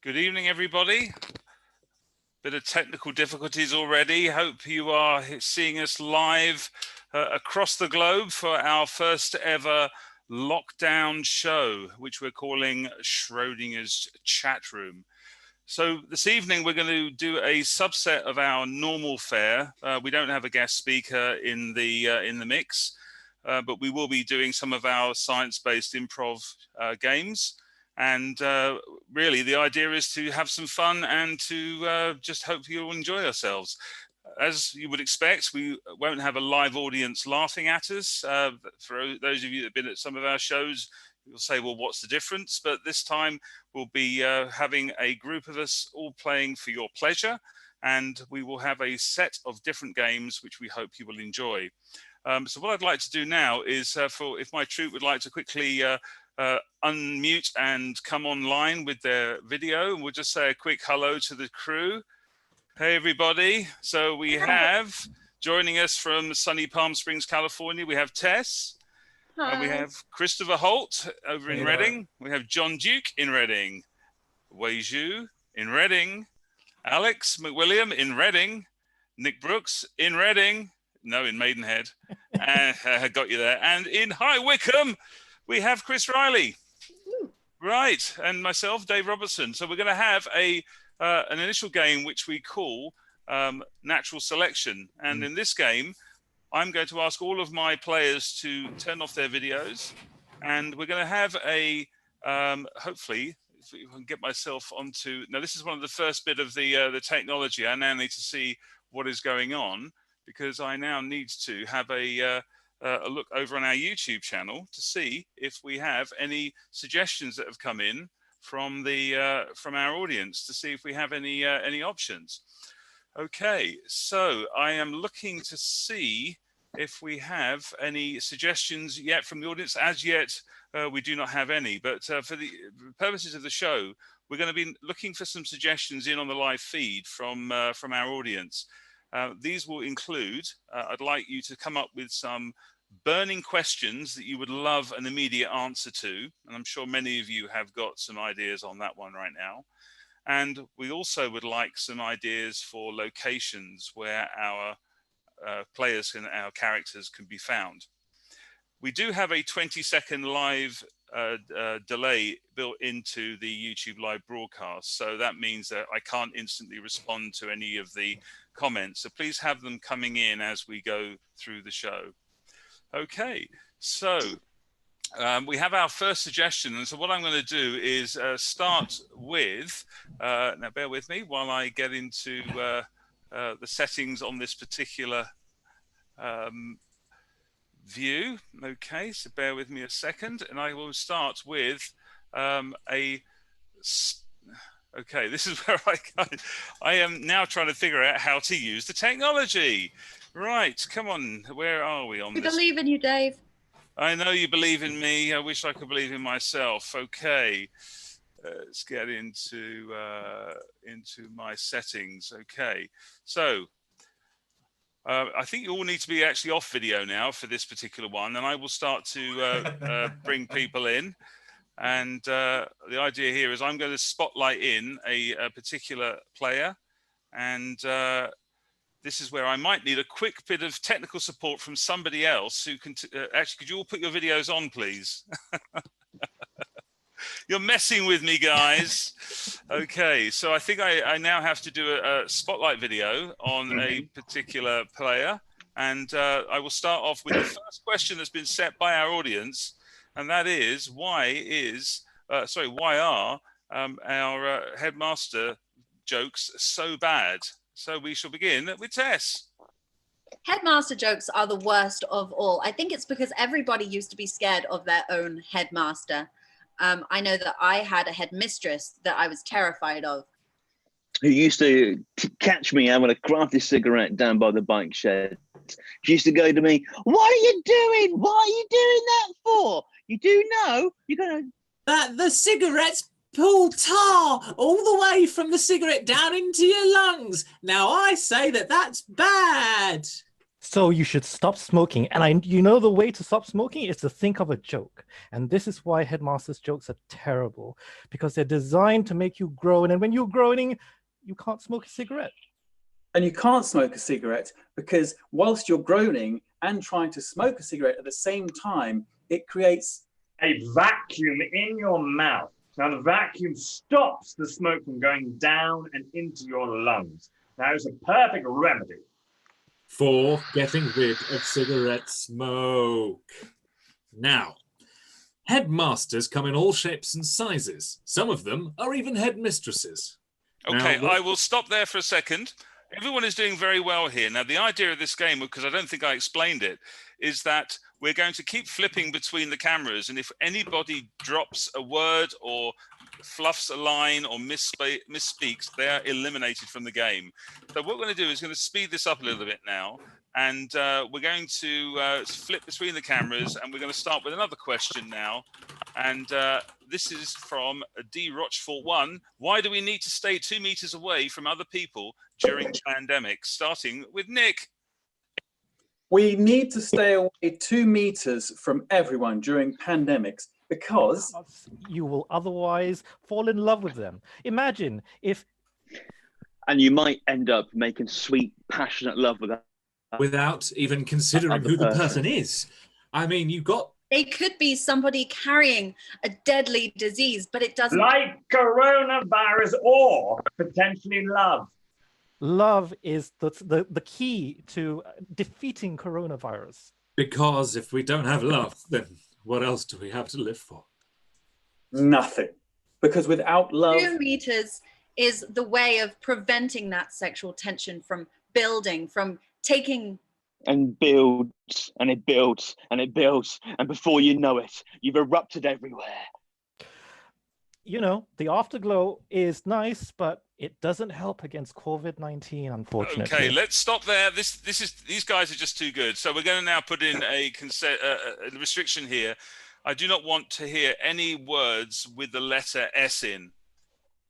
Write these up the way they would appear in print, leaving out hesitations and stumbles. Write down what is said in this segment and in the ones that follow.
Good evening, everybody. Bit of technical difficulties already. Hope you are seeing us live across the globe for our first ever lockdown show, which we're calling Schrodinger's Chat Room. So this evening we're going to do a subset of our normal fare. We don't have a guest speaker in the mix, but we will be doing some of our science-based improv games. And really, the idea is to have some fun and to just hope you'll enjoy yourselves. As you would expect, we won't have a live audience laughing at us. For those of you that have been at some of our shows, you'll say, well, what's the difference? But this time we'll be having a group of us all playing for your pleasure. And we will have a set of different games, which we hope you will enjoy. So what I'd like to do now is, if my troupe would like to quickly unmute and come online with their video, and we'll just say a quick hello to the crew. Hey everybody. So we have joining us from sunny Palm Springs, California, we have Tess. Hi. And we have Christopher Holt over in Reading. We have John Duke in Reading. Wei Zhu in Reading. Alex McWilliam in Reading. Nick Brooks in Reading. No, in Maidenhead. I got you there. And in High Wycombe, we have Chris Riley. Right, and myself, Dave Robertson. So we're going to have an initial game which we call Natural Selection. And in this game, I'm going to ask all of my players to turn off their videos. And we're going to have a, hopefully, if I can get myself onto... Now, this is one of the first bit of the technology. I now need to see what is going on, because I now need to have a look over on our YouTube channel to see if we have any suggestions that have come in from our audience, to see if we have any options. Okay, so I am looking to see if we have any suggestions yet from the audience. As yet, we do not have any, but for the purposes of the show, we're going to be looking for some suggestions in on the live feed from our audience. These will include, I'd like you to come up with some burning questions that you would love an immediate answer to. And I'm sure many of you have got some ideas on that one right now. And we also would like some ideas for locations where our players and our characters can be found. We do have a 20-second live delay built into the YouTube live broadcast. So that means that I can't instantly respond to any of the comments. So please have them coming in as we go through the show. Okay, so we have our first suggestion. And so what I'm going to do is start with, now bear with me while I get into the settings on this particular view. Okay, so bear with me a second, and I will start with okay, this is where I am now trying to figure out how to use the technology. Right, come on, where are we on this? We believe in you, Dave. I know you believe in me. I wish I could believe in myself. Okay, let's get into my settings. Okay, so I think you all need to be actually off video now for this particular one, and I will start to bring people in. And the idea here is I'm going to spotlight in a particular player, and this is where I might need a quick bit of technical support from somebody else who can... actually, could you all put your videos on, please? You're messing with me, guys. Okay, so I think I now have to do a spotlight video on a particular player. And I will start off with the first question that's been set by our audience. And that is, why are our headmaster jokes so bad? So we shall begin with Tess. Headmaster jokes are the worst of all. I think it's because everybody used to be scared of their own headmaster. I know that I had a headmistress that I was terrified of. Who used to catch me having a crafty cigarette down by the bike shed. She used to go to me, "What are you doing? What are you doing that for? You do know you're going to..." That the cigarettes pull tar all the way from the cigarette down into your lungs. Now I say that that's bad. So you should stop smoking. And you know the way to stop smoking is to think of a joke. And this is why headmasters' jokes are terrible, because they're designed to make you groan. And when you're groaning, you can't smoke a cigarette. And you can't smoke a cigarette because whilst you're groaning and trying to smoke a cigarette at the same time, it creates a vacuum in your mouth. Now, the vacuum stops the smoke from going down and into your lungs. Now, it's a perfect remedy for getting rid of cigarette smoke. Now, headmasters come in all shapes and sizes. Some of them are even headmistresses. Okay, Now, I will stop there for a second. Everyone is doing very well here. Now, the idea of this game, because I don't think I explained it, is that we're going to keep flipping between the cameras. And if anybody drops a word or fluffs a line or misspeaks, they are eliminated from the game. So what we're going to do is going to speed this up a little bit now. And we're going to flip between the cameras. And we're going to start with another question now. And this is from D. Rochefort 1. Why do we need to stay 2 meters away from other people during pandemics? Starting with Nick. We need to stay away 2 meters from everyone during pandemics because you will otherwise fall in love with them. Imagine if... And you might end up making sweet, passionate love with that. Without even considering who the person is. I mean, you've got... It could be somebody carrying a deadly disease, but it doesn't... Like coronavirus or potentially love. Love is the key to defeating coronavirus. Because if we don't have love, then what else do we have to live for? Nothing. Because without love... 2 meters is the way of preventing that sexual tension from building, from taking... And builds, and it builds, and it builds. And before you know it, you've erupted everywhere. You know, the afterglow is nice, but it doesn't help against COVID-19, unfortunately. Okay, let's stop there. These guys are just too good. So we're going to now put in a restriction here. I do not want to hear any words with the letter S in.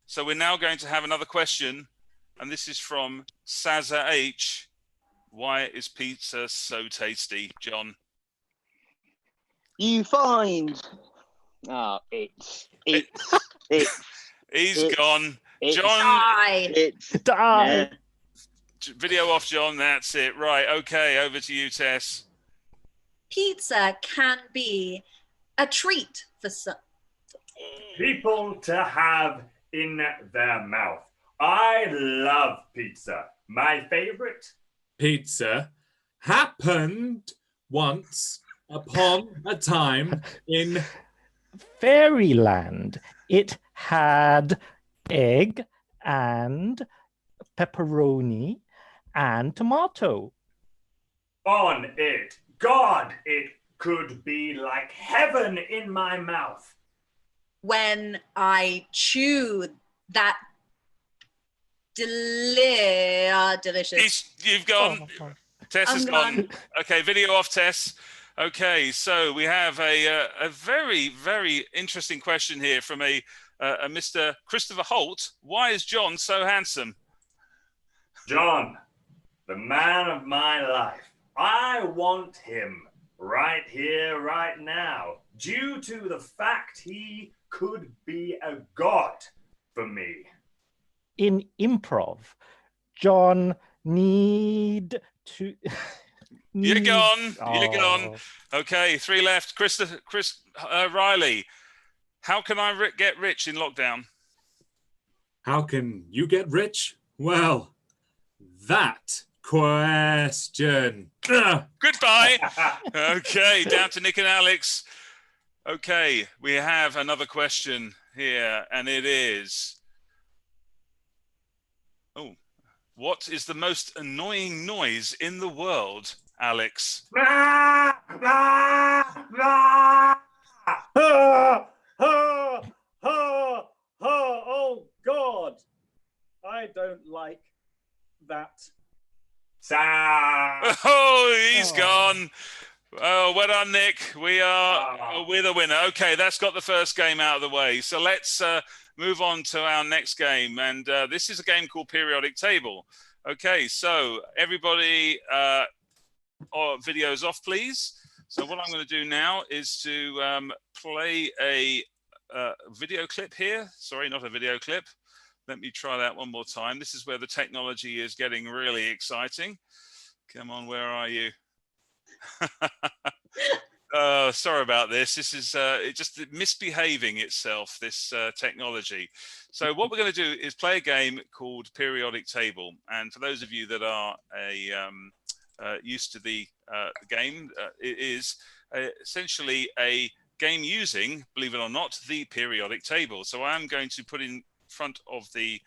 So we're now going to have another question, and this is from Saza H. Why is pizza so tasty, John? You find... He's gone. John, Die. Die. Video off, John. That's it. Right. Okay. Over to you, Tess. Pizza can be a treat for some people to have in their mouth. I love pizza. My favorite. Pizza happened once upon a time in Fairyland. It had egg and pepperoni and tomato. On it. God, it could be like heaven in my mouth. when I chew that delicious. You've gone. Tess has gone. Okay, video off, Tess. Okay, so we have a very, very interesting question here from a Mr. Christopher Holt. Why is John so handsome? John, the man of my life. I want him right here, right now, due to the fact he could be a god for me. In improv, John need to... You're gone. You're gone. Okay, 3 left. Chris Riley, how can I get rich in lockdown? How can you get rich? Well, that question. Goodbye. Okay, down to Nick and Alex. Okay, we have another question here, and it is... Oh, what is the most annoying noise in the world, Alex? Oh, God. I don't like that. Oh, he's gone. Oh, well done, Nick. We're the winner. Okay, that's got the first game out of the way. So let's move on to our next game. And this is a game called Periodic Table. Okay, so everybody videos off, please. So what I'm going to do now is to play a video clip here. Sorry, not a video clip. Let me try that one more time. This is where the technology is getting really exciting. Come on, where are you? Sorry about this. This is it just misbehaving itself, this technology. So what we're going to do is play a game called Periodic Table. And for those of you that are used to the game, it is essentially a game using, believe it or not, the periodic table. So I'm going to put in front of the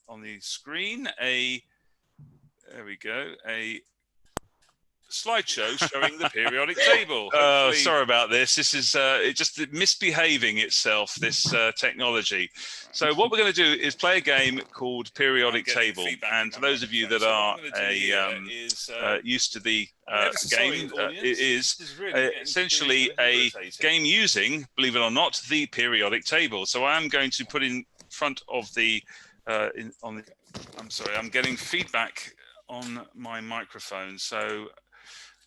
on the screen there we go, a slideshow showing the periodic table. Sorry about this. This is it just misbehaving itself, this technology. So what we're going to do is play a game called Periodic Table. And for those of you that are used to the game, it is essentially a game using, believe it or not, the periodic table. So I'm going to put in front of the I'm sorry, I'm getting feedback on my microphone. So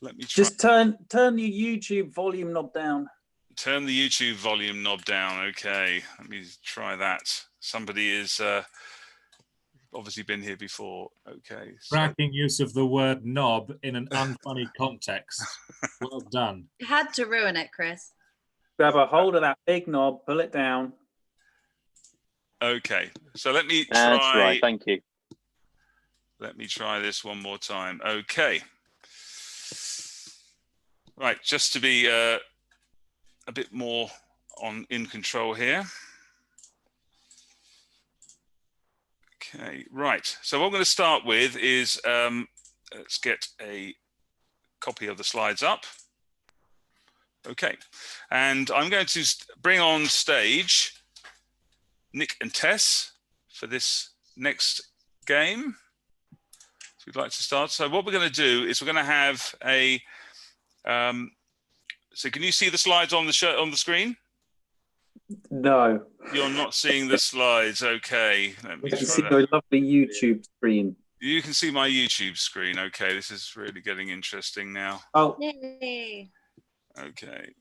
let me try. Just turn the YouTube volume knob down. Turn the YouTube volume knob down. Okay, let me try that. Somebody is obviously been here before. Okay. So. Cracking use of the word knob in an unfunny context. Well done. You had to ruin it, Chris. Grab a hold of that big knob, pull it down. Okay, so let me try. That's right, thank you. Let me try this one more time. Okay. Right, just to be a bit more in control here. Okay, right. So what I'm going to start with is, let's get a copy of the slides up. Okay, and I'm going to bring on stage Nick and Tess for this next game. So we'd like to start. So what we're going to do is we're going to have a, so can you see the slides on the screen? No. You're not seeing the slides. Okay. Let me You can try see that. your lovely YouTube screen. You can see my YouTube screen. Okay, this is really getting interesting now. Oh. Yay. Okay.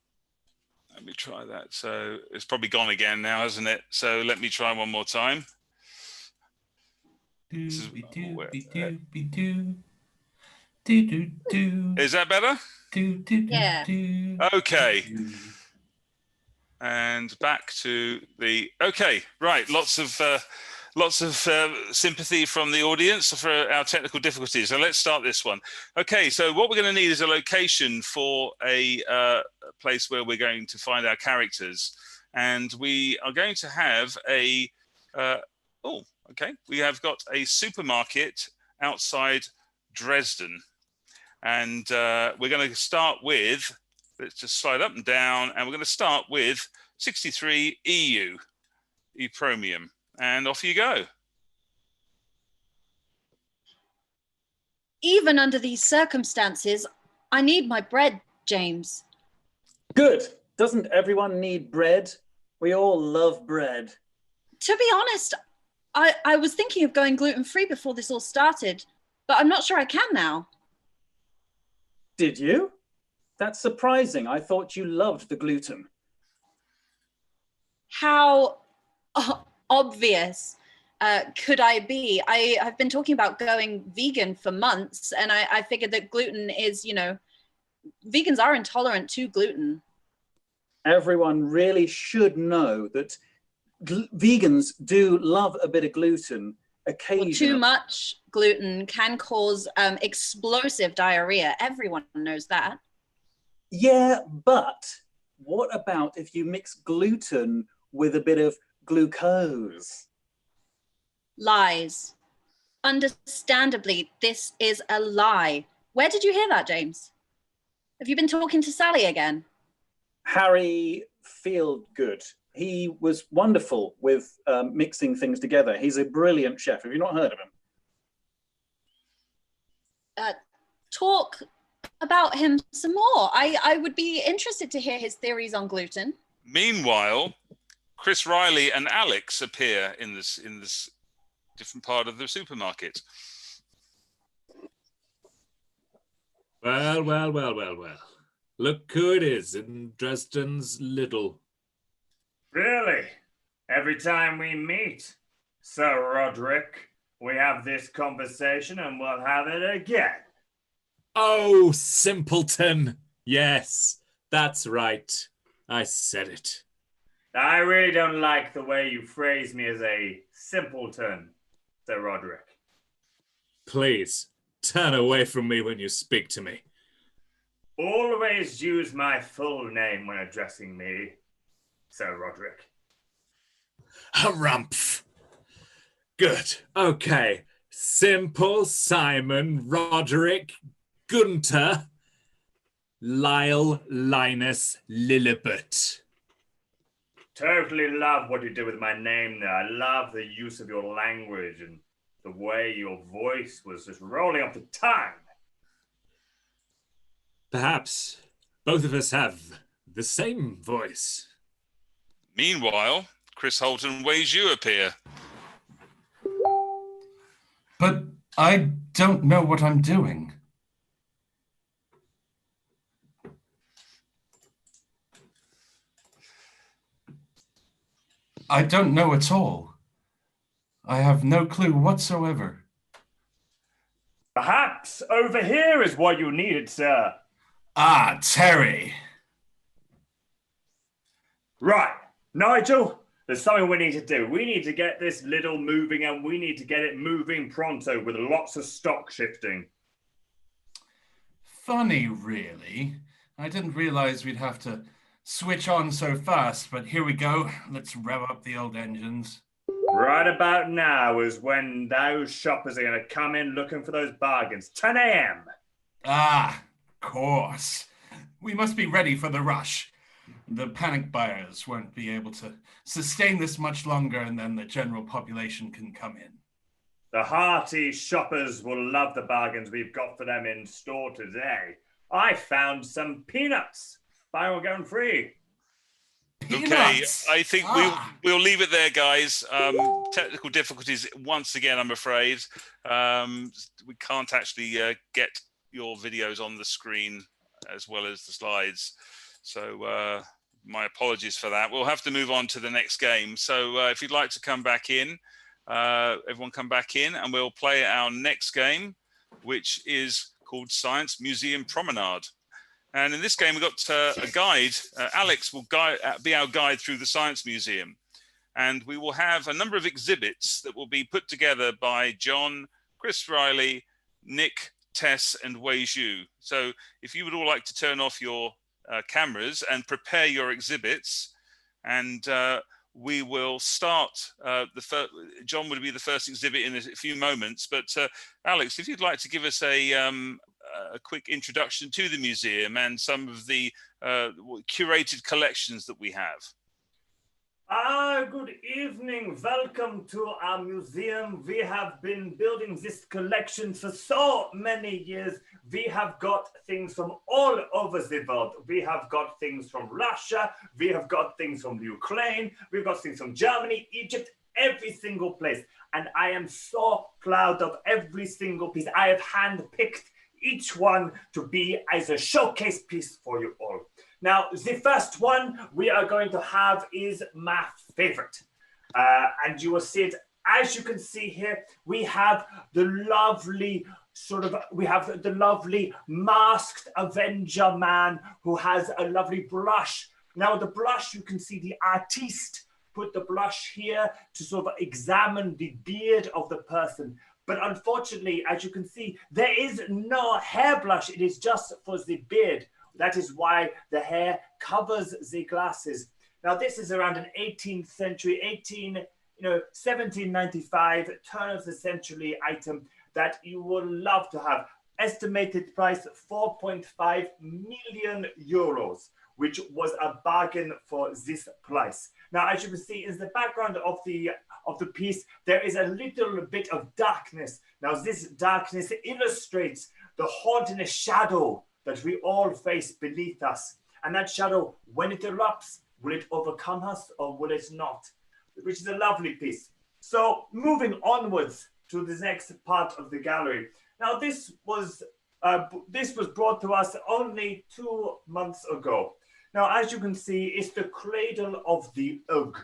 Let me try that. So it's probably gone again now, hasn't it? So let me try one more time. Is that better? Yeah. Okay. And back to the, okay, right. Lots of sympathy from the audience for our technical difficulties. So let's start this one. Okay, so what we're going to need is a location for a place where we're going to find our characters. And we are going to have a, okay, we have got a supermarket outside Dresden. And we're going to start with, let's just slide up and down, and we're going to start with 63 EU, Epromium. And off you go. Even under these circumstances, I need my bread, James. Good. Doesn't everyone need bread? We all love bread. To be honest, I was thinking of going gluten-free before this all started, but I'm not sure I can now. Did you? That's surprising. I thought you loved the gluten. How obvious could I be? I've been talking about going vegan for months, and I figured that gluten is, you know, vegans are intolerant to gluten. Everyone really should know that vegans do love a bit of gluten occasionally. Well, too much gluten can cause explosive diarrhea. Everyone knows that. Yeah, but what about if you mix gluten with a bit of glucose? Lies. Understandably, this is a lie. Where did you hear that, James? Have you been talking to Sally again? Harry Fieldgood. He was wonderful with mixing things together. He's a brilliant chef. Have you not heard of him? Talk about him some more. I would be interested to hear his theories on gluten. Meanwhile, Chris Riley and Alex appear in this different part of the supermarket. Well, well, well, well, well. Look who it is in Dresden's Little. Really? Every time we meet, Sir Roderick, we have this conversation and we'll have it again. Oh, simpleton. Yes, that's right. I said it. I really don't like the way you phrase me as a simpleton, Sir Roderick. Please, turn away from me when you speak to me. Always use my full name when addressing me, Sir Roderick. Harumph. Good. Okay. Simple Simon Roderick Gunter Lyle Linus Lillibut. Totally love what you did with my name there. I love the use of your language and the way your voice was just rolling off the tongue. Perhaps both of us have the same voice. Meanwhile, Chris Holt and Wei Zhu appear. But I don't know what I'm doing. I don't know at all. I have no clue whatsoever. Perhaps over here is what you needed, sir. Ah, Terry. Right, Nigel, there's something we need to do. We need to get this Little moving and we need to get it moving pronto with lots of stock shifting. Funny, really. I didn't realize we'd have to switch on so fast, but here we go. Let's rev up the old engines. Right about now is when those shoppers are going to come in looking for those bargains. 10 a.m. Ah, of course. We must be ready for the rush. The panic buyers won't be able to sustain this much longer, and then the general population can come in. The hearty shoppers will love the bargains we've got for them in store today. I found some peanuts. Buy one, get one free. Peanuts. Okay, I think we'll leave it there, guys. Technical difficulties once again, I'm afraid. We can't actually get your videos on the screen as well as the slides. So my apologies for that. We'll have to move on to the next game. So if you'd like to come back in, everyone come back in and we'll play our next game, which is called Science Museum Promenade. And in this game, we've got a guide. Alex will be our guide through the Science Museum. And we will have a number of exhibits that will be put together by John, Chris Riley, Nick, Tess, and Wei Zhu. So if you would all like to turn off your cameras and prepare your exhibits, and we will start. John would be the first exhibit in a few moments. But Alex, if you'd like to give us a quick introduction to the museum and some of the curated collections that we have. Good evening. Welcome to our museum. We have been building this collection for so many years. We have got things from all over the world. We have got things from Russia. We have got things from Ukraine. We've got things from Germany, Egypt, every single place. And I am so proud of every single piece. I have handpicked each one to be as a showcase piece for you all. Now, the first one we are going to have is my favorite. And you will see it, as you can see here, we have the lovely masked Avenger man who has a lovely brush. Now, the brush, you can see the artiste put the brush here to sort of examine the beard of the person. But unfortunately, as you can see, there is no hairbrush. It is just for the beard. That is why the hair covers the glasses. Now, this is around an 18th century, 1795, turn of the century item that you will love to have. Estimated price 4.5 million euros, which was a bargain for this price. Now, as you can see, in the background of the piece, there is a little bit of darkness. Now, this darkness illustrates the haunting shadow that we all face beneath us. And that shadow, when it erupts, will it overcome us or will it not? Which is a lovely piece. So moving onwards to the next part of the gallery. Now, this was This was brought to us only 2 months ago. Now, as you can see, it's the cradle of the egg.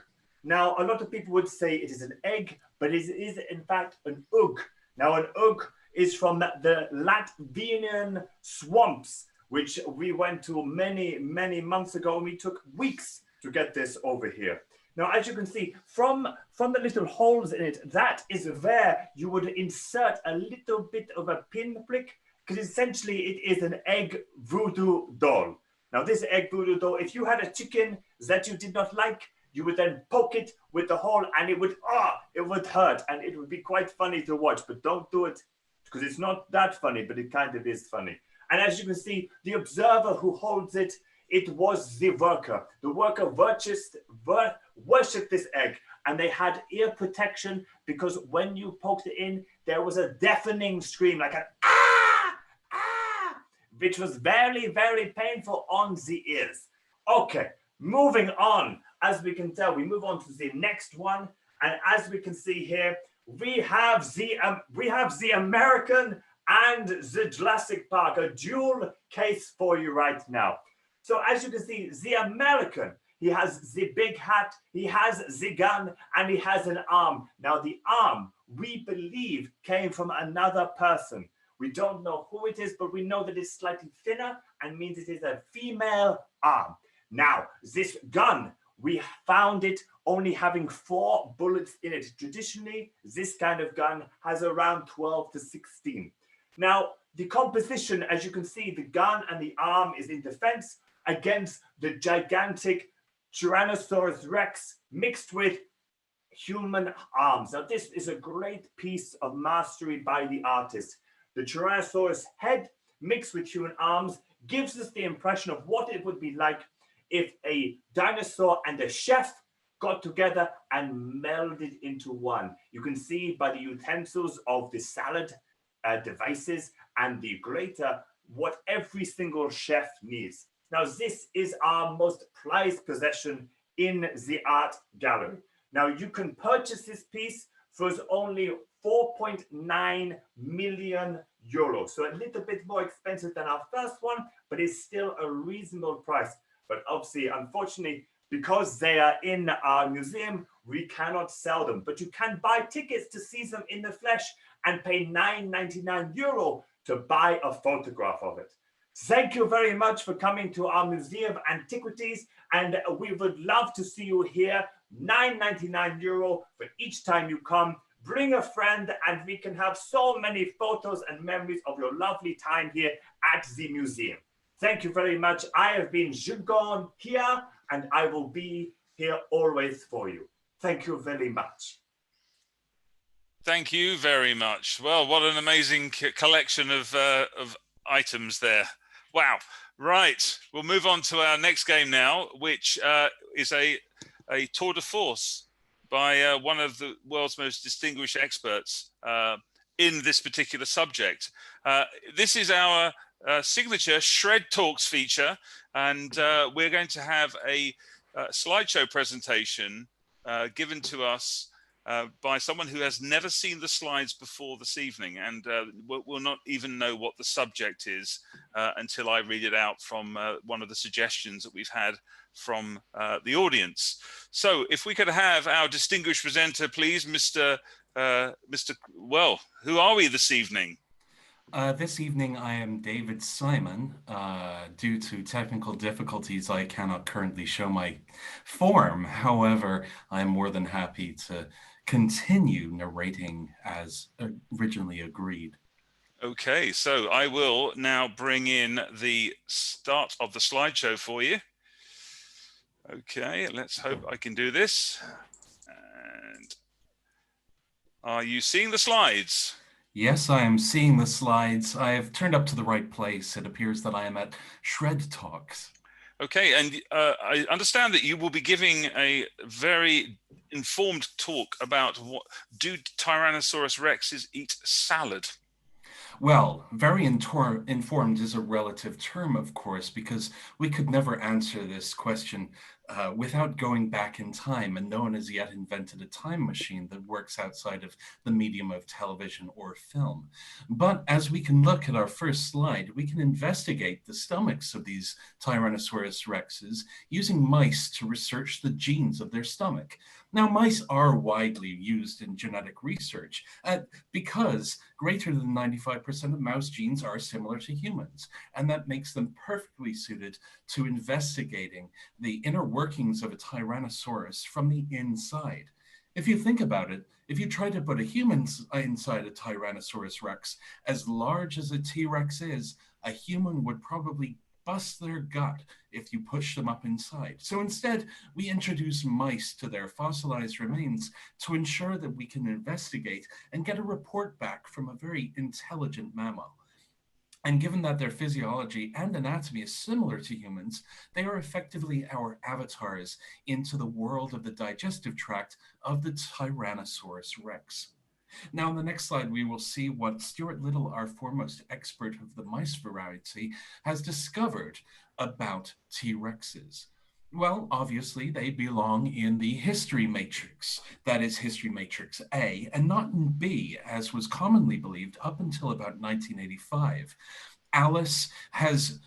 Now, a lot of people would say it is an egg, but it is in fact an egg. Now, an egg is from the Latvian swamps, which we went to many, many months ago, and we took weeks to get this over here. Now, as you can see, from the little holes in it, that is where you would insert a little bit of a pinprick, because essentially it is an egg voodoo doll. Now, this egg voodoo doll, if you had a chicken that you did not like, you would then poke it with the hole, and it would hurt, and it would be quite funny to watch, but don't do it, because it's not that funny, but it kind of is funny. And as you can see, the observer who holds it, it was the worker. The worker worshipped this egg, and they had ear protection, because when you poked it in, there was a deafening scream, like an ah, ah, which was very, very painful on the ears. Okay, moving on. As we can tell, we move on to the next one, and as we can see here, we have the American and the Jurassic Park, a dual case for you right now. So as you can see, the American, he has the big hat, he has the gun, and he has an arm. Now the arm, we believe, came from another person. We don't know who it is, but we know that it's slightly thinner and means it is a female arm. Now, this gun, we found it only having 4 bullets in it. Traditionally, this kind of gun has around 12 to 16. Now, the composition, as you can see, the gun and the arm is in defense against the gigantic Tyrannosaurus Rex mixed with human arms. Now, this is a great piece of mastery by the artist. The Tyrannosaurus head mixed with human arms gives us the impression of what it would be like if a dinosaur and a chef got together and melded into one. You can see by the utensils of the salad devices and the grater what every single chef needs. Now, this is our most prized possession in the art gallery. Now, you can purchase this piece for only 4.9 million euros. So a little bit more expensive than our first one, but it's still a reasonable price. But obviously, unfortunately, because they are in our museum, we cannot sell them. But you can buy tickets to see them in the flesh and pay €9.99 to buy a photograph of it. Thank you very much for coming to our Museum of Antiquities, and we would love to see you here. €9.99 for each time you come. Bring a friend, and we can have so many photos and memories of your lovely time here at the museum. Thank you very much. I have been Jugon here, and I will be here always for you. Thank you very much. Thank you very much. Well, what an amazing collection of items there. Wow. Right. We'll move on to our next game now, which is a tour de force by one of the world's most distinguished experts in this particular subject. This is our signature Shred Talks feature, and we're going to have a slideshow presentation given to us by someone who has never seen the slides before this evening, and will not even know what the subject is until I read it out from one of the suggestions that we've had from the audience. So if we could have our distinguished presenter, please, Mr. Well, who are we this evening? This evening I am David Simon. Due to technical difficulties, I cannot currently show my form. However, I am more than happy to continue narrating as originally agreed. Okay, so I will now bring in the start of the slideshow for you. Okay, let's hope I can do this. And are you seeing the slides? Yes, I am seeing the slides. I have turned up to the right place. It appears that I am at Shred Talks. Okay, and I understand that you will be giving a very informed talk about what do Tyrannosaurus Rexes eat salad? Well, very informed is a relative term, of course, because we could never answer this question without going back in time, and no one has yet invented a time machine that works outside of the medium of television or film. But as we can look at our first slide, we can investigate the stomachs of these Tyrannosaurus rexes using mice to research the genes of their stomach. Now, mice are widely used in genetic research because greater than 95% of mouse genes are similar to humans, and that makes them perfectly suited to investigating the inner workings of a Tyrannosaurus from the inside. If you think about it, if you try to put a human inside a Tyrannosaurus rex, as large as a T-Rex is, a human would probably bust their gut if you push them up inside. So instead, we introduce mice to their fossilized remains to ensure that we can investigate and get a report back from a very intelligent mammal. And given that their physiology and anatomy is similar to humans, they are effectively our avatars into the world of the digestive tract of the Tyrannosaurus rex. Now, on the next slide, we will see what Stuart Little, our foremost expert of the mice variety, has discovered about T-Rexes. Well, obviously, they belong in the history matrix, that is history matrix A, and not in B, as was commonly believed up until about 1985. Alice has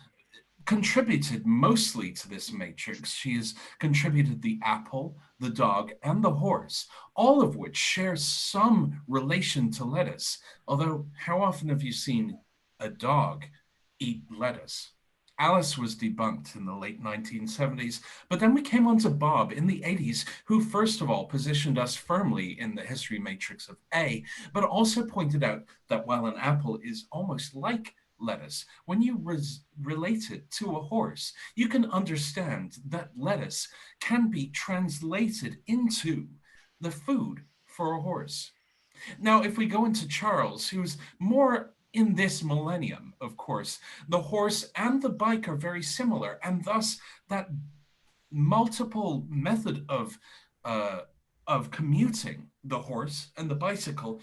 contributed mostly to this matrix. She has contributed the apple, the dog, and the horse, all of which share some relation to lettuce. Although, how often have you seen a dog eat lettuce? Alice was debunked in the late 1970s, but then we came on to Bob in the 80s, who first of all positioned us firmly in the history matrix of A, but also pointed out that while an apple is almost like lettuce, when you relate it to a horse, you can understand that lettuce can be translated into the food for a horse. Now, if we go into Charles, who's more in this millennium, of course, the horse and the bike are very similar, and thus that multiple method of commuting, the horse and the bicycle,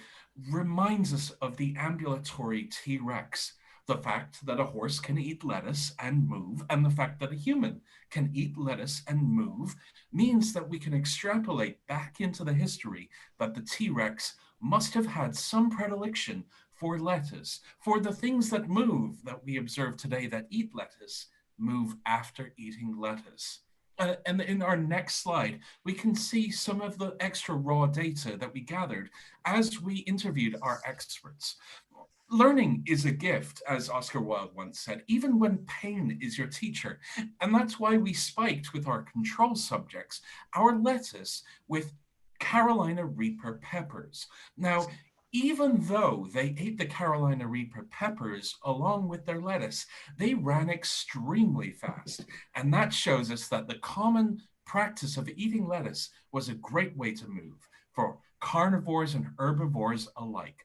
reminds us of the ambulatory T-Rex. The fact that a horse can eat lettuce and move, and the fact that a human can eat lettuce and move, means that we can extrapolate back into the history that the T-Rex must have had some predilection for lettuce, for the things that move that we observe today that eat lettuce, move after eating lettuce. And in our next slide, we can see some of the extra raw data that we gathered as we interviewed our experts. Learning is a gift, as Oscar Wilde once said, even when pain is your teacher. And that's why we spiked with our control subjects our lettuce with Carolina Reaper peppers. Now, even though they ate the Carolina Reaper peppers along with their lettuce, they ran extremely fast. And that shows us that the common practice of eating lettuce was a great way to move for carnivores and herbivores alike.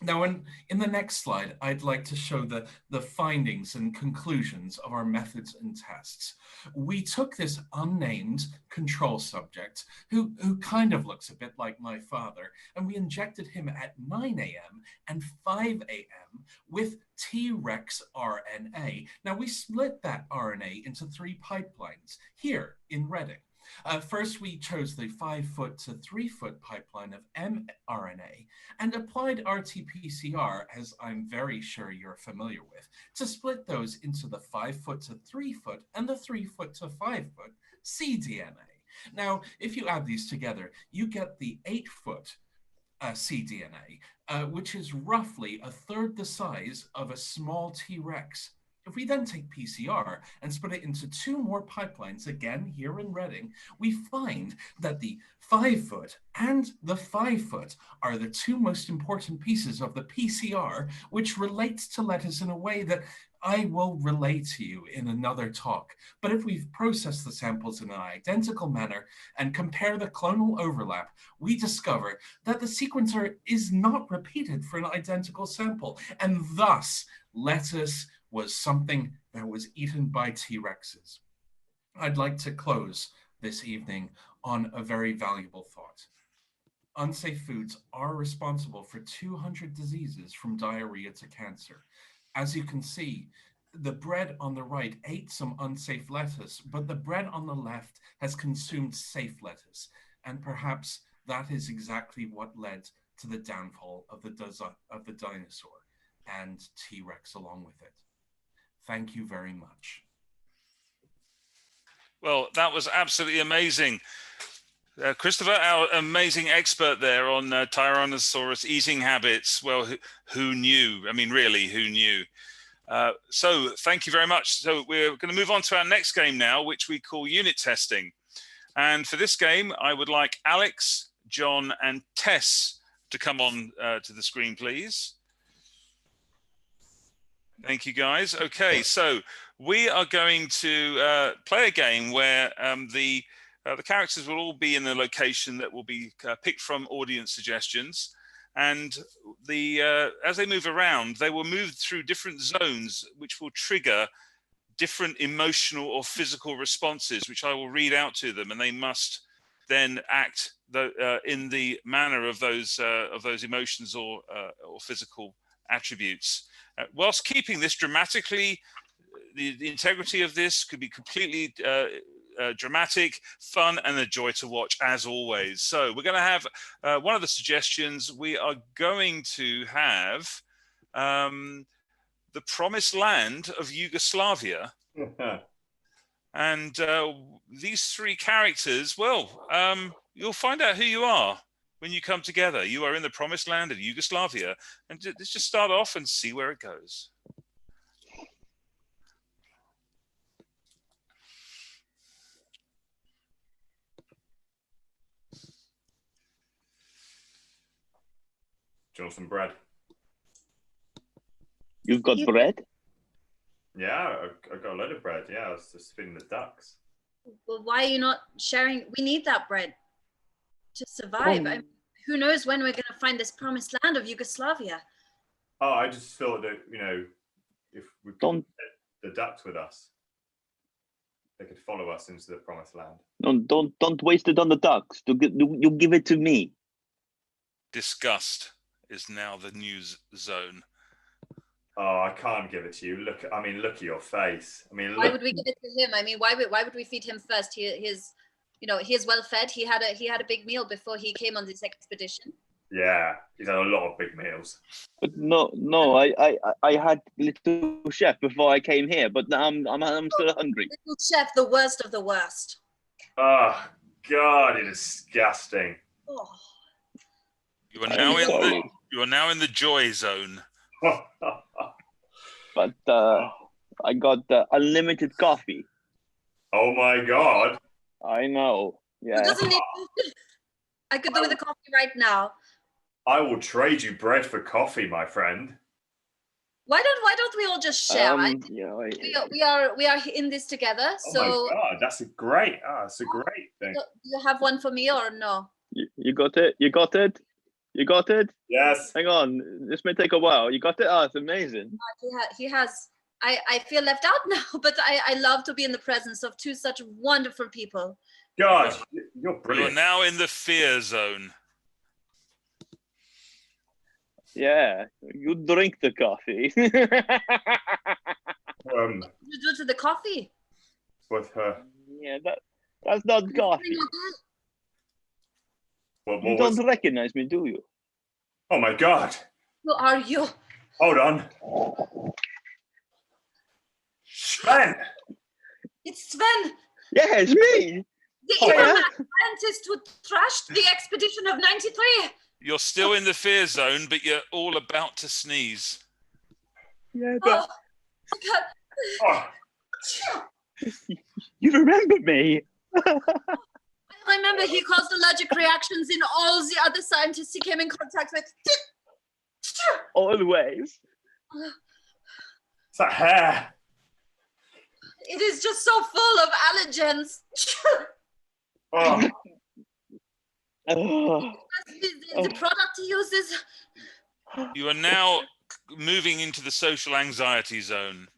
Now, in the next slide, I'd like to show the findings and conclusions of our methods and tests. We took this unnamed control subject who kind of looks a bit like my father, and we injected him at 9 a.m. and 5 a.m. with T-Rex RNA. Now, we split that RNA into 3 pipelines here in Reading. First, we chose the 5-foot to 3-foot pipeline of mRNA and applied RT-PCR, as I'm very sure you're familiar with, to split those into the 5-foot to 3-foot and the 3-foot to 5-foot cDNA. Now, if you add these together, you get the 8-foot cDNA, which is roughly a third the size of a small T-Rex. If we then take PCR and split it into 2 more pipelines, again here in Reading, we find that the 5-foot and the 5-foot are the 2 most important pieces of the PCR, which relates to lettuce in a way that I will relay to you in another talk. But if we've processed the samples in an identical manner and compare the clonal overlap, we discover that the sequencer is not repeated for an identical sample, and thus lettuce was something that was eaten by T-Rexes. I'd like to close this evening on a very valuable thought. unsafe foods are responsible for 200 diseases from diarrhea to cancer. As you can see, the bread on the right ate some unsafe lettuce, but the bread on the left has consumed safe lettuce. And perhaps that is exactly what led to the downfall of the dinosaur and T-Rex along with it. Thank you very much. Well, that was absolutely amazing. Christopher, our amazing expert there on Tyrannosaurus eating habits. Well, who knew? I mean, really, who knew? So thank you very much. So we're going to move on to our next game now, which we call unit testing. And for this game, I would like Alex, John, and Tess to come on to the screen, please. Thank you, guys. Okay, so we are going to play a game where the characters will all be in a location that will be picked from audience suggestions. And as they move around, they will move through different zones, which will trigger different emotional or physical responses, which I will read out to them, and they must then act in the manner of those emotions or physical attributes, whilst keeping this dramatically. The integrity of this could be completely dramatic, fun, and a joy to watch, as always. So we're going to have one of the suggestions. We are going to have the promised land of Yugoslavia. And these three characters, well, you'll find out who you are when you come together. You are in the promised land of Yugoslavia. And let's just start off and see where it goes. Do you want some bread? You've got bread? Yeah, I got a load of bread. Yeah, I was just feeding the ducks. Well, why are you not sharing? We need that bread to survive. I mean, who knows when we're going to find this promised land of Yugoslavia? Oh, I just thought that, you know, if we could get the ducks with us, they could follow us into the promised land. Don't waste it on the ducks. You give it to me. Disgust is now the news zone. Oh, I can't give it to you. Look at your face. I mean, why would we give it to him? I mean, why would we feed him first? He is well fed. He had a big meal before he came on this expedition. Yeah, he's had a lot of big meals. But no, I had little chef before I came here, but now I'm still hungry. Little chef, the worst of the worst. Oh God, it's disgusting. Oh. You are now in the joy zone. But I got unlimited coffee. Oh my God! I know. Yeah. Who doesn't need coffee? I could do with the coffee right now. I will trade you bread for coffee, my friend. Why don't we all just share? We are in this together. So oh my God, that's a great thing. Do you have one for me or no? You got it. You got it. You got it. Yes. Hang on, this may take a while. You got it. Oh, it's amazing. He has. I feel left out now, but I love to be in the presence of two such wonderful people. God, you're brilliant. You're now in the fear zone. Yeah, you drink the coffee. You do to the coffee. With her. Yeah, that's not coffee. You don't recognize me, do you? Oh my God. Who are you? Hold on. Sven! It's Sven! Yeah, it's me! The evil scientist who trashed the expedition of 93! You're still in the fear zone, but you're all about to sneeze. Yeah, God. Oh. You remember me? I remember he caused allergic reactions in all the other scientists he came in contact with. Always. It's that hair. It is just so full of allergens. Oh. The product he uses. You are now moving into the social anxiety zone.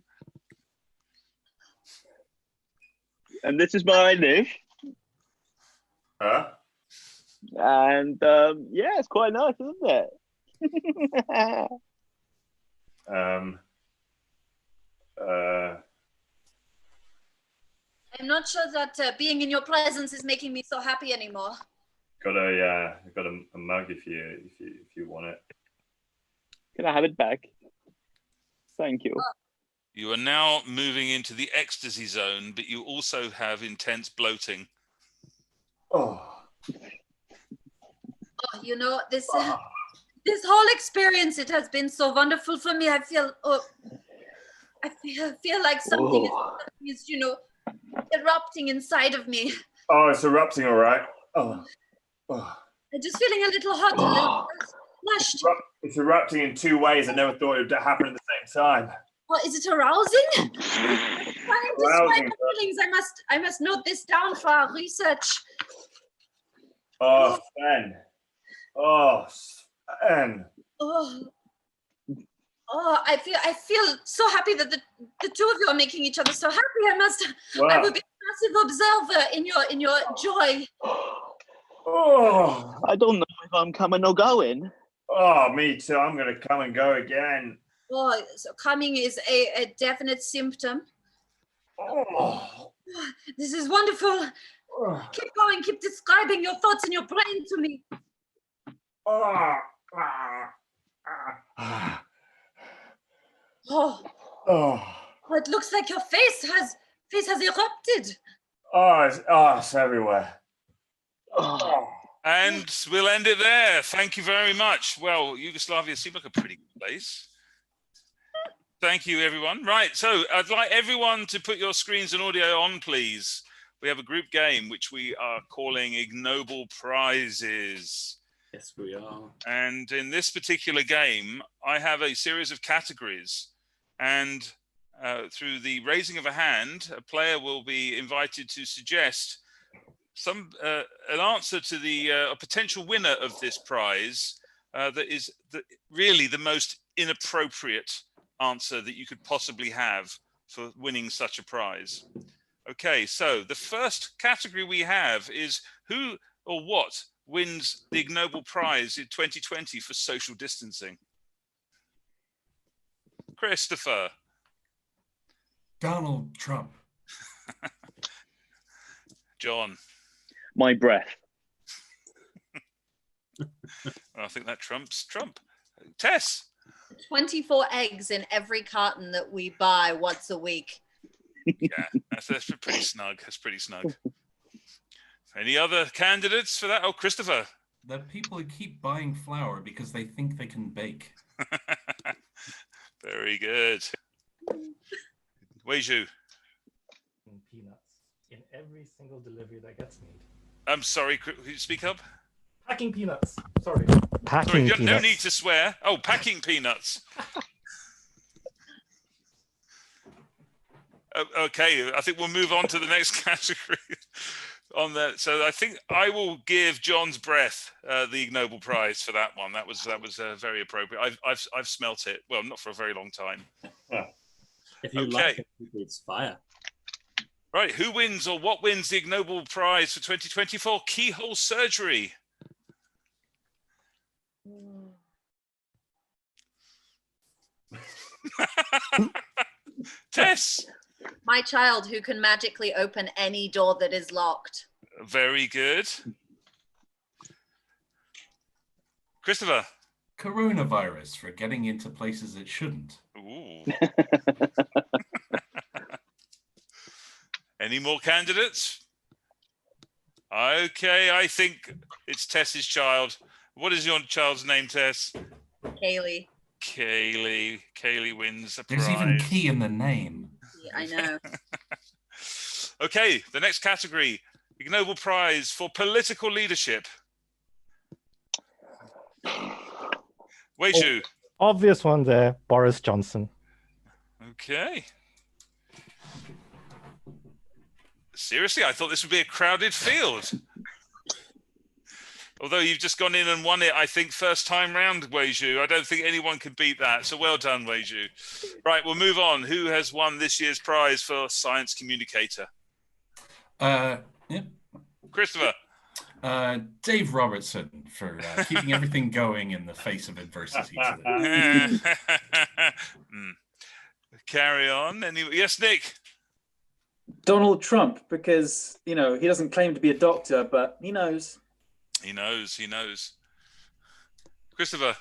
And this is where I live. Huh? And yeah, it's quite nice, isn't it? I'm not sure that being in your presence is making me so happy anymore. Got a mug if you want it. Can I have it back? Thank you. You are now moving into the ecstasy zone, but you also have intense bloating. Oh. Oh, you know, this whole experience, it has been so wonderful for me. I feel like something is, you know, erupting inside of me. Oh, it's erupting, all right. Oh. I'm just feeling a little hot, a little flushed. It's erupting in two ways. I never thought it would happen at the same time. Oh, is it arousing? I'm trying to describe my feelings. I must note this down for our research. Oh, Sven. Oh, Sven. Oh, I feel so happy that the two of you are making each other so happy. I will be a massive observer in your joy. Oh, I don't know if I'm coming or going. Oh, me too. I'm gonna come and go again. Oh, so coming is a definite symptom. Oh. This is wonderful. Keep going. Keep describing your thoughts in your brain to me. Oh. It looks like your face has erupted. It's everywhere. And we'll end it there. Thank you very much. Well, Yugoslavia seemed like a pretty good place. Thank you, everyone. Right, so I'd like everyone to put your screens and audio on, please. We have a group game which we are calling Ignoble Prizes. Yes, we are. And in this particular game, I have a series of categories. And through the raising of a hand, a player will be invited to suggest an answer to a potential winner of this prize that is really the most inappropriate answer that you could possibly have for winning such a prize. Okay, so the first category we have is who or what wins the Ignoble Prize in 2020 for social distancing? Christopher. Donald Trump. John. My breath. I think that trumps Trump. Tess. 24 eggs in every carton that we buy once a week. Yeah, that's pretty snug. That's pretty snug. Any other candidates for that? Oh, Christopher. The people who keep buying flour because they think they can bake. Very good. Weiju. Peanuts in every single delivery that gets made. I'm sorry, speak up. Packing peanuts. Sorry. Packing peanuts. No need to swear. Oh, packing peanuts. Okay, I think we'll move on to the next category on that. So I think I will give John's breath the Ignoble Prize for that one. That was very appropriate. I've smelt it. Well, not for a very long time. If you like it, it's fire. Right, who wins or what wins the Ignoble Prize for 2024 keyhole surgery? Tess. My child who can magically open any door that is locked. Very good. Christopher. Coronavirus for getting into places it shouldn't. Ooh. Any more candidates? Okay, I think it's Tess's child. What is your child's name, Tess? Kaylee. Kaylee wins a prize. There's even key in the name. Yeah, I know. Okay, the next category, Ignoble Prize for political leadership. Weiju. Obvious one there, Boris Johnson. Okay. Seriously, I thought this would be a crowded field. Although you've just gone in and won it, I think, first time round, Weiju. I don't think anyone could beat that. So well done, Weiju. Right, we'll move on. Who has won this year's prize for Science Communicator? Yeah. Christopher. Dave Robertson for keeping everything going in the face of adversity today. Carry on. Yes, Nick. Donald Trump, because he doesn't claim to be a doctor, but he knows. He knows. Christopher.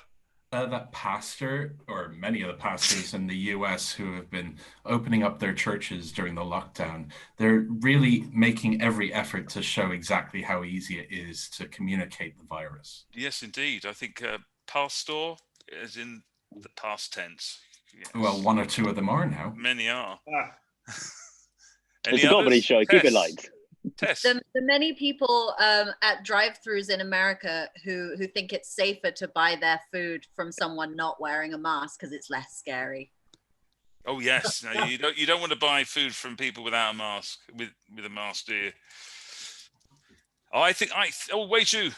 That pastor, or many of the pastors in the US who have been opening up their churches during the lockdown, they're really making every effort to show exactly how easy it is to communicate the virus. Yes, indeed. I think pastor is in the past tense. Yes. Well, one or two of them are now. Many are. It's a comedy show. Keep it light. The many people at drive-thrus in America who think it's safer to buy their food from someone not wearing a mask because it's less scary. Oh yes, no, you don't want to buy food from people without a mask. With a mask, do you? Wait, you.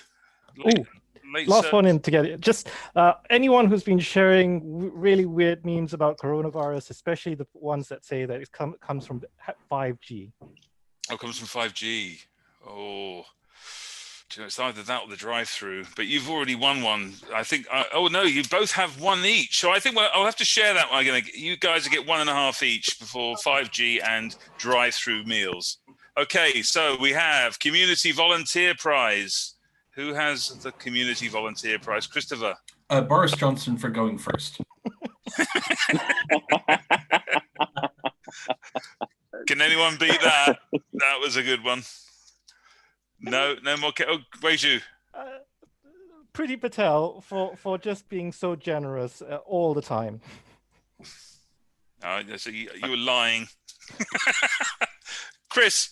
Last one in together. Just anyone who's been sharing really weird memes about coronavirus, especially the ones that say that it comes from 5G. Oh, it comes from 5G. Oh, it's either that or the drive-through. But you've already won one. I think. Oh no, you both have one each. So I think I'll have to share that one. You guys will get 1.5 each before 5G and drive-through meals. Okay, so we have Community Volunteer Prize. Who has the Community Volunteer Prize? Christopher. Boris Johnson for going first. Can anyone beat that? That was a good one. No more. Weiju. Priti Patel for just being so generous all the time. So you were lying. Chris.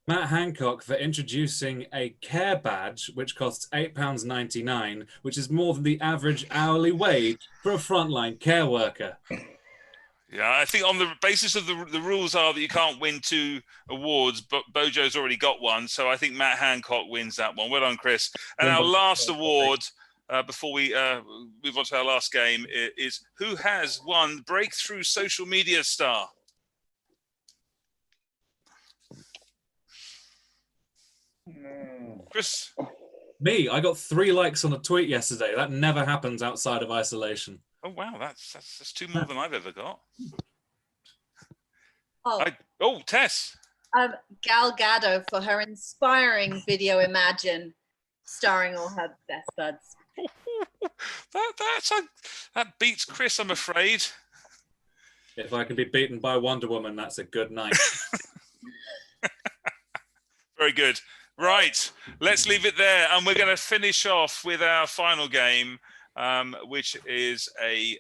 Matt Hancock for introducing a care badge, which costs £8.99, which is more than the average hourly wage for a frontline care worker. Yeah, I think on the basis of the rules are that you can't win 2 awards, but Bojo's already got one, so I think Matt Hancock wins that one. Well done, Chris. And our last award, before we move on to our last game, is who has won Breakthrough Social Media Star? Chris? Me, I got 3 likes on a tweet yesterday. That never happens outside of isolation. Oh wow, that's 2 more than I've ever got. Tess. Gal Gadot for her inspiring video Imagine, starring all her best buds. That beats Chris, I'm afraid. If I can be beaten by Wonder Woman, that's a good night. Very good. Right, let's leave it there, and we're going to finish off with our final game, which is a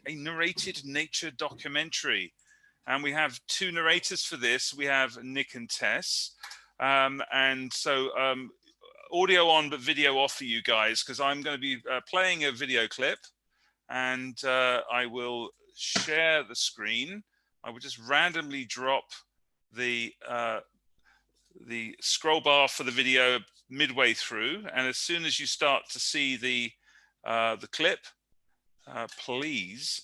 narrated nature documentary. And we have 2 narrators for this. We have Nick and Tess. And so audio on, but video off for you guys, because I'm going to be playing a video clip, and I will share the screen. I will just randomly drop the scroll bar for the video midway through, and as soon as you start to see the clip, please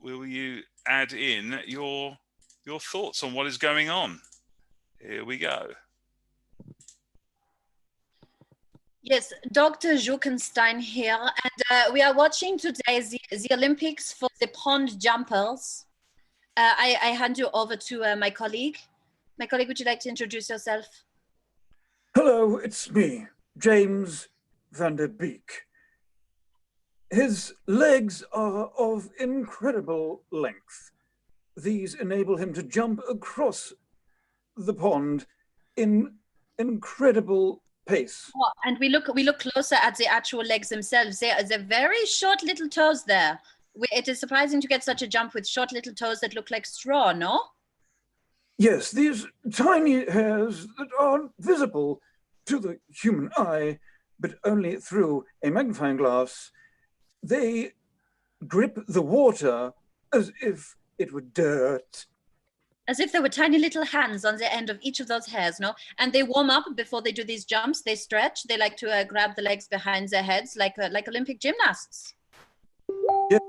will you add in your thoughts on what is going on. Here we go. Yes, Dr. Jukenstein here, and we are watching today the Olympics for the pond jumpers. I hand you over to my colleague. My colleague, would you like to introduce yourself? Hello, it's me, James van der Beek. His legs are of incredible length. These enable him to jump across the pond in incredible pace. Oh, and we look closer at the actual legs themselves. They're very short little toes there. It is surprising to get such a jump with short little toes that look like straw, no? Yes, these tiny hairs that aren't visible to the human eye, but only through a magnifying glass, they grip the water as if it were dirt. As if there were tiny little hands on the end of each of those hairs, no? And they warm up before they do these jumps. They stretch. They like to grab the legs behind their heads like Olympic gymnasts. Yes,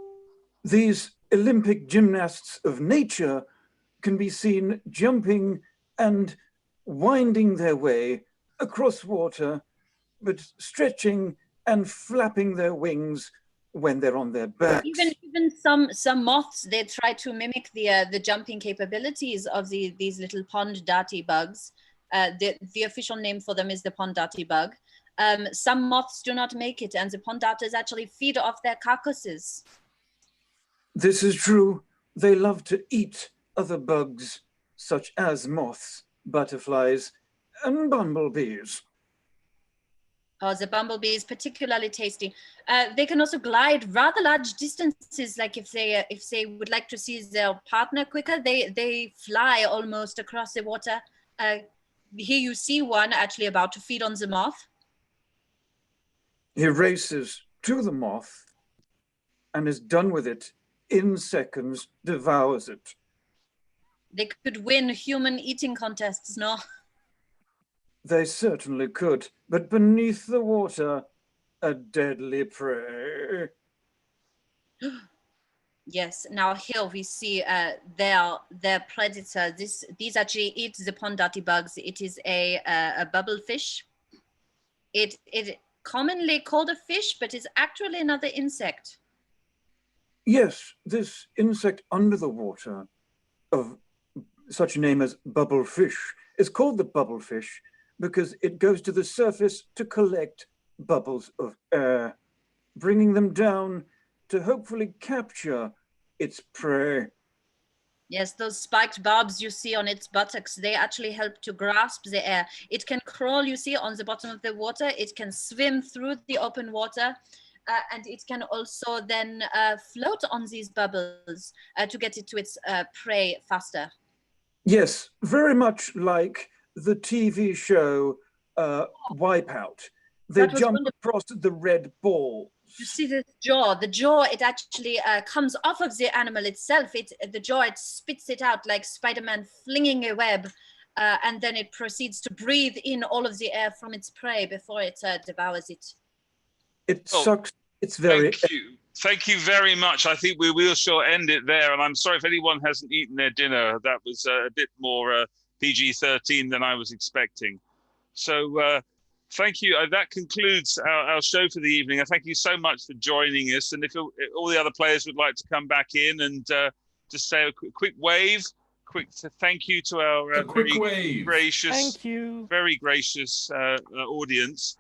these Olympic gymnasts of nature can be seen jumping and winding their way across water but stretching and flapping their wings when they're on their backs. Even some moths, they try to mimic the jumping capabilities of these little pond darty bugs. The official name for them is the pond darty bug. Some moths do not make it, and the pond darters actually feed off their carcasses. This is true. They love to eat other bugs, such as moths, butterflies, and bumblebees. Oh, the bumblebee is particularly tasty. They can also glide rather large distances. Like if they would like to see their partner quicker, they fly almost across the water. Here you see one actually about to feed on the moth. He races to the moth and is done with it in seconds, devours it. They could win human eating contests, no? They certainly could, but beneath the water, a deadly prey. Yes, now here we see their predator. These actually eat the pond darty bugs. It is a bubblefish. It commonly called a fish, but is actually another insect. Yes, this insect under the water of such a name as bubblefish is called the bubblefish because it goes to the surface to collect bubbles of air, bringing them down to hopefully capture its prey. Yes, those spiked barbs you see on its buttocks, they actually help to grasp the air. It can crawl, you see, on the bottom of the water. It can swim through the open water. And it can also then float on these bubbles to get it to its prey faster. Yes, very much like the TV show Wipeout. They jump across the red ball. You see the jaw, it actually comes off of the animal itself. The jaw, it spits it out like Spider-Man flinging a web, and then it proceeds to breathe in all of the air from its prey before it devours it. It sucks. It's very... Thank you very much. I think we will sure end it there. And I'm sorry if anyone hasn't eaten their dinner. That was a bit more PG-13 than I was expecting. So thank you. That concludes our show for the evening. I thank you so much for joining us. And if all the other players would like to come back in and just say a quick wave, thank you to our very gracious audience.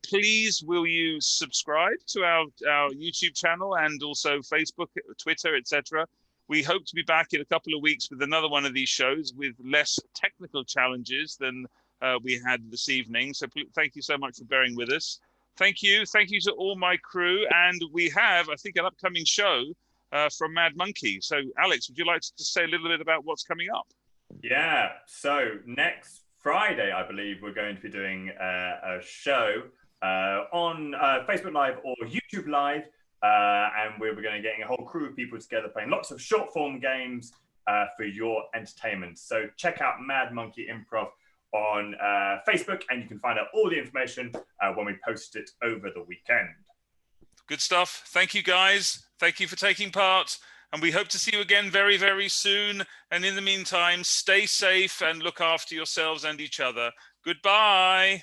Please, will you subscribe to our YouTube channel and also Facebook, Twitter, etc. We hope to be back in a couple of weeks with another one of these shows with less technical challenges than we had this evening. So thank you so much for bearing with us. Thank you to all my crew. And we have, I think, an upcoming show from Mad Monkey. So Alex, would you like to just say a little bit about what's coming up? Yeah, so next Friday, I believe we're going to be doing a show on Facebook Live or YouTube Live, and we're going to be getting a whole crew of people together playing lots of short form games for your entertainment. So check out Mad Monkey Improv on Facebook, and you can find out all the information when we post it over the weekend. Good stuff. Thank you, guys. Thank you for taking part. And we hope to see you again very, very soon. And in the meantime, stay safe and look after yourselves and each other. Goodbye.